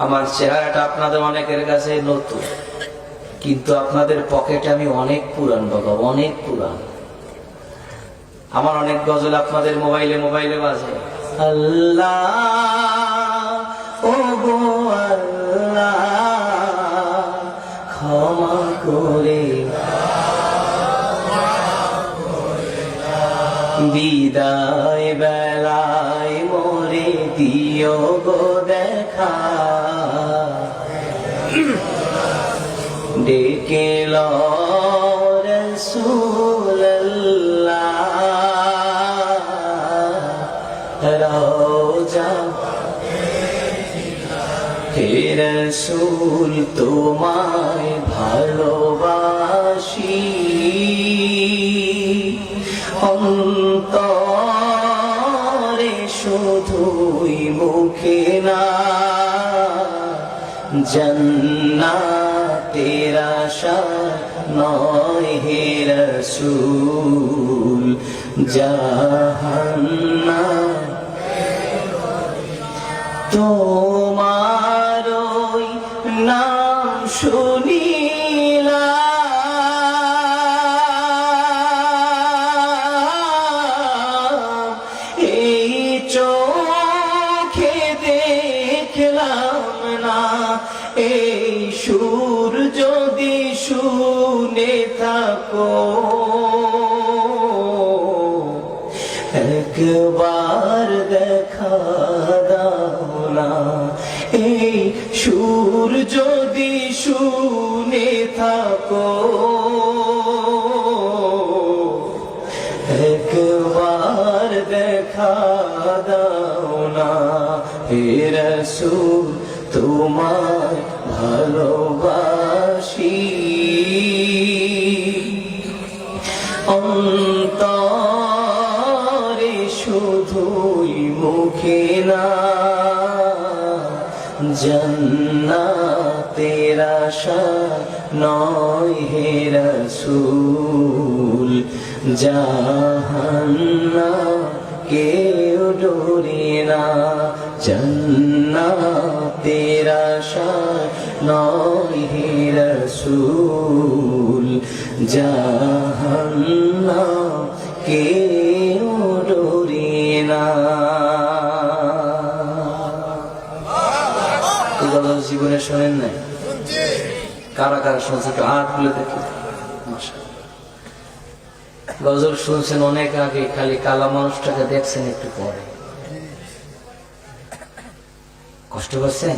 আমার চেহারাটা আপনাদের অনেকের কাছে নতুন, কিন্তু আপনাদের পকেটে আমি অনেক পুরান বাবা, অনেক পুরান। আমার অনেক গজল আপনাদের মোবাইলে মোবাইলে বাজে। আল্লাহ ও গো আল্লাহ ক্ষমা করে বিদায় বেলায় মোরে দিও গো দেখা, ডেকে লো রাসূলুল্লাহ রওজা হে রাসূল তোমায় ভালোবাসি, অন্তরে শুধুই মুখে না, জান্নাতের আশা নয় হে রাসূল, জাহান্নাম তোমার ওই নাম শুনিলাম, এই চোখে দেখলাম না, এই সুর যদি শুনে থাকো একবার দেখা দাও না, এই সুর যদি শুনে থাকো একবার দেখা দাও না, হে রাসূল তোমায় ভালোবাসি, অন্তরে শুধুই মুখে না, জান্নাতের আশা নয় হে রাসূল, জাহান্নাম কেউ ডোরে না, জান্নাতের আশা নয় হে রাসূল, জাহান্নাম কেউ ডোরে না। জীবনে শোনেন নাই? কারা কারা শুনছে একটু হাত তুলে দেখি। গজল শুনছেন অনেক আগে, খালি কালা মানুষটাকে দেখছেন একটু পরে। কষ্ট করছেন?